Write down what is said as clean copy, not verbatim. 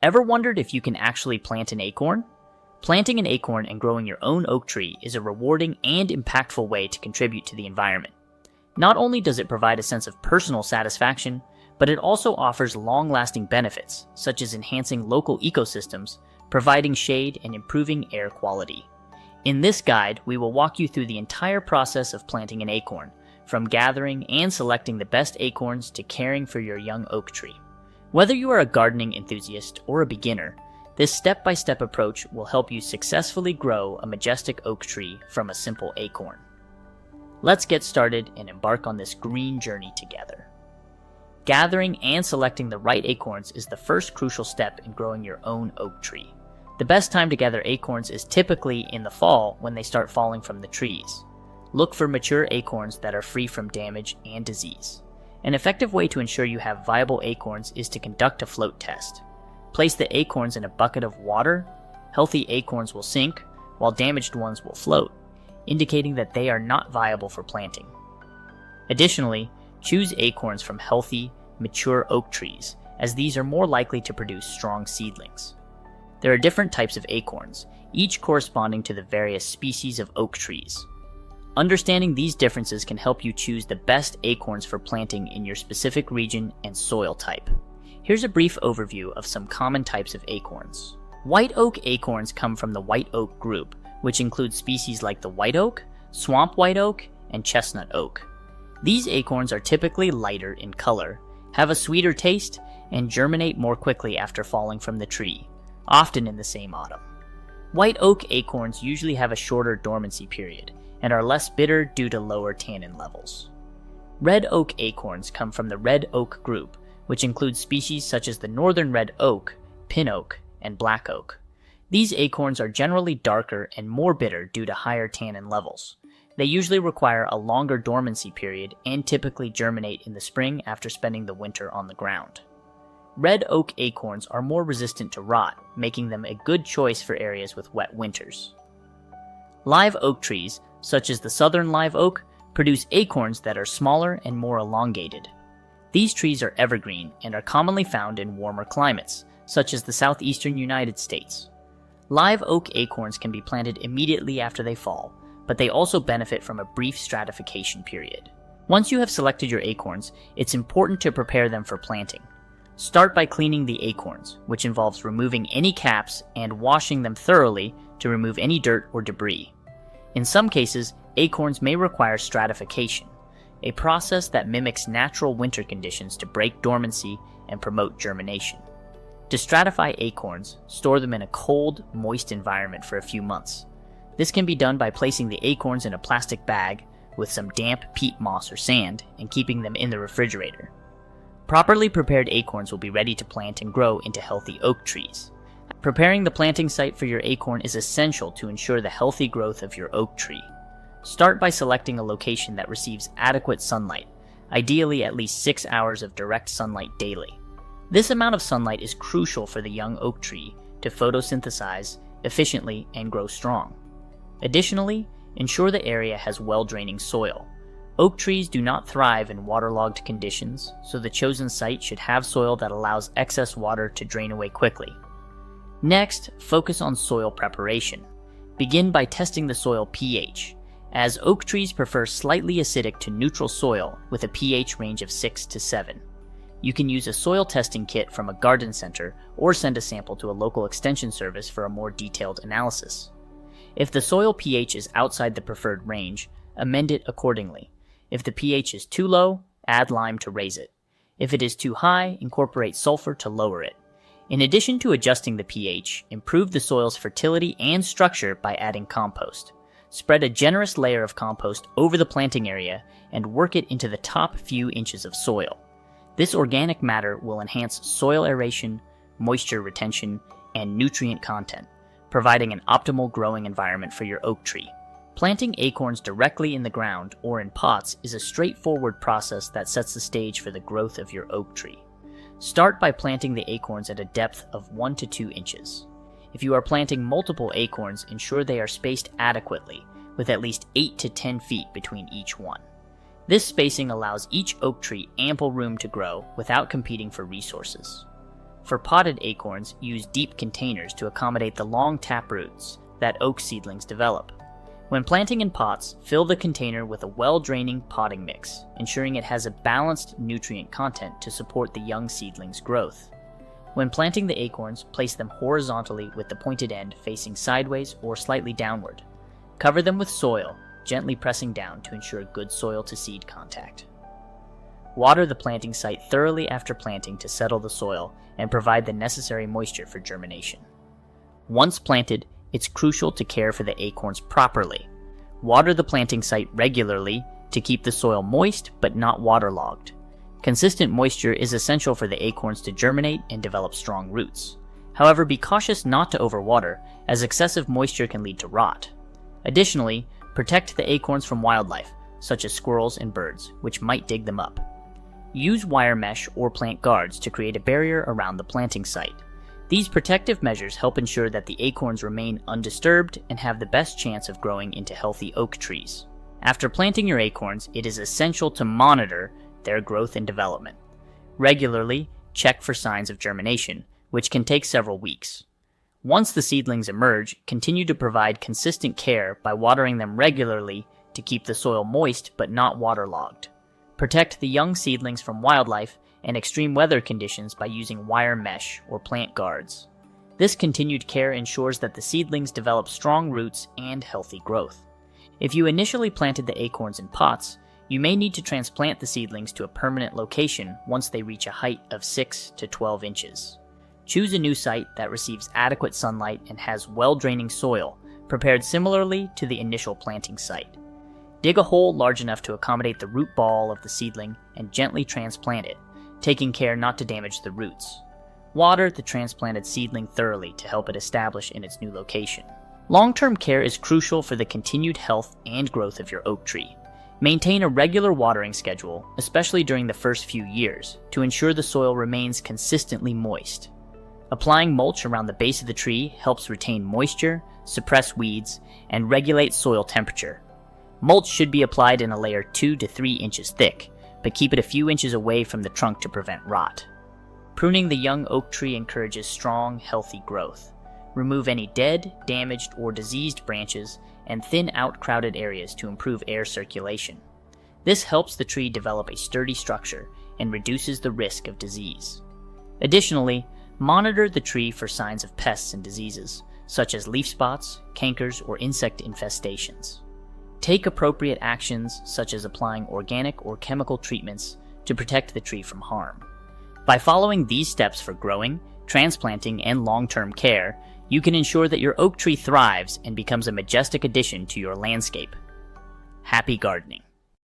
Ever wondered if you can actually plant an acorn? Planting an acorn and growing your own oak tree is a rewarding and impactful way to contribute to the environment. Not only does it provide a sense of personal satisfaction, but it also offers long-lasting benefits, such as enhancing local ecosystems, providing shade, and improving air quality. In this guide, we will walk you through the entire process of planting an acorn, from gathering and selecting the best acorns to caring for your young oak tree. Whether you are a gardening enthusiast or a beginner, this step-by-step approach will help you successfully grow a majestic oak tree from a simple acorn. Let's get started and embark on this green journey together. Gathering and selecting the right acorns is the first crucial step in growing your own oak tree. The best time to gather acorns is typically in the fall when they start falling from the trees. Look for mature acorns that are free from damage and disease. An effective way to ensure you have viable acorns is to conduct a float test. Place the acorns in a bucket of water. Healthy acorns will sink, while damaged ones will float, indicating that they are not viable for planting. Additionally, choose acorns from healthy, mature oak trees, as these are more likely to produce strong seedlings. There are different types of acorns, each corresponding to the various species of oak trees. Understanding these differences can help you choose the best acorns for planting in your specific region and soil type. Here's a brief overview of some common types of acorns. White oak acorns come from the white oak group, which includes species like the white oak, swamp white oak, and chestnut oak. These acorns are typically lighter in color, have a sweeter taste, and germinate more quickly after falling from the tree, often in the same autumn. White oak acorns usually have a shorter dormancy period and are less bitter due to lower tannin levels. Red oak acorns come from the red oak group, which includes species such as the northern red oak, pin oak, and black oak. These acorns are generally darker and more bitter due to higher tannin levels. They usually require a longer dormancy period and typically germinate in the spring after spending the winter on the ground. Red oak acorns are more resistant to rot, making them a good choice for areas with wet winters. Live oak trees, such as the southern live oak, produce acorns that are smaller and more elongated. These trees are evergreen and are commonly found in warmer climates, such as the southeastern United States. Live oak acorns can be planted immediately after they fall, but they also benefit from a brief stratification period. Once you have selected your acorns, it's important to prepare them for planting. Start by cleaning the acorns, which involves removing any caps and washing them thoroughly to remove any dirt or debris. In some cases, acorns may require stratification, a process that mimics natural winter conditions to break dormancy and promote germination. To stratify acorns, store them in a cold, moist environment for a few months. This can be done by placing the acorns in a plastic bag with some damp peat moss or sand and keeping them in the refrigerator. Properly prepared acorns will be ready to plant and grow into healthy oak trees. Preparing the planting site for your acorn is essential to ensure the healthy growth of your oak tree. Start by selecting a location that receives adequate sunlight, ideally at least 6 hours of direct sunlight daily. This amount of sunlight is crucial for the young oak tree to photosynthesize efficiently and grow strong. Additionally, ensure the area has well-draining soil. Oak trees do not thrive in waterlogged conditions, so the chosen site should have soil that allows excess water to drain away quickly. Next, focus on soil preparation. Begin by testing the soil pH, as oak trees prefer slightly acidic to neutral soil with a pH range of 6 to 7. You can use a soil testing kit from a garden center or send a sample to a local extension service for a more detailed analysis. If the soil pH is outside the preferred range, amend it accordingly. If the pH is too low, add lime to raise it. If it is too high, incorporate sulfur to lower it. In addition to adjusting the pH, improve the soil's fertility and structure by adding compost. Spread a generous layer of compost over the planting area and work it into the top few inches of soil. This organic matter will enhance soil aeration, moisture retention, and nutrient content, providing an optimal growing environment for your oak tree. Planting acorns directly in the ground or in pots is a straightforward process that sets the stage for the growth of your oak tree. Start by planting the acorns at a depth of 1 to 2 inches. If you are planting multiple acorns, ensure they are spaced adequately, with at least 8 to 10 feet between each one. This spacing allows each oak tree ample room to grow without competing for resources. For potted acorns, use deep containers to accommodate the long taproots that oak seedlings develop. When planting in pots, fill the container with a well-draining potting mix, ensuring it has a balanced nutrient content to support the young seedling's growth. When planting the acorns, place them horizontally with the pointed end facing sideways or slightly downward. Cover them with soil, gently pressing down to ensure good soil-to-seed contact. Water the planting site thoroughly after planting to settle the soil and provide the necessary moisture for germination. Once planted, it's crucial to care for the acorns properly. Water the planting site regularly to keep the soil moist but not waterlogged. Consistent moisture is essential for the acorns to germinate and develop strong roots. However, be cautious not to overwater, as excessive moisture can lead to rot. Additionally, protect the acorns from wildlife, such as squirrels and birds, which might dig them up. Use wire mesh or plant guards to create a barrier around the planting site. These protective measures help ensure that the acorns remain undisturbed and have the best chance of growing into healthy oak trees. After planting your acorns, it is essential to monitor their growth and development. Regularly, check for signs of germination, which can take several weeks. Once the seedlings emerge, continue to provide consistent care by watering them regularly to keep the soil moist but not waterlogged. Protect the young seedlings from wildlife and extreme weather conditions by using wire mesh or plant guards. This continued care ensures that the seedlings develop strong roots and healthy growth. If you initially planted the acorns in pots, you may need to transplant the seedlings to a permanent location once they reach a height of 6 to 12 inches. Choose a new site that receives adequate sunlight and has well-draining soil, prepared similarly to the initial planting site. Dig a hole large enough to accommodate the root ball of the seedling and gently transplant it, taking care not to damage the roots. Water the transplanted seedling thoroughly to help it establish in its new location. Long-term care is crucial for the continued health and growth of your oak tree. Maintain a regular watering schedule, especially during the first few years, to ensure the soil remains consistently moist. Applying mulch around the base of the tree helps retain moisture, suppress weeds, and regulate soil temperature. Mulch should be applied in a layer 2 to 3 inches thick, but keep it a few inches away from the trunk to prevent rot. Pruning the young oak tree encourages strong, healthy growth. Remove any dead, damaged, or diseased branches and thin out crowded areas to improve air circulation. This helps the tree develop a sturdy structure and reduces the risk of disease. Additionally, monitor the tree for signs of pests and diseases, such as leaf spots, cankers, or insect infestations. Take appropriate actions, such as applying organic or chemical treatments to protect the tree from harm. By following these steps for growing, transplanting, and long-term care, you can ensure that your oak tree thrives and becomes a majestic addition to your landscape. Happy gardening!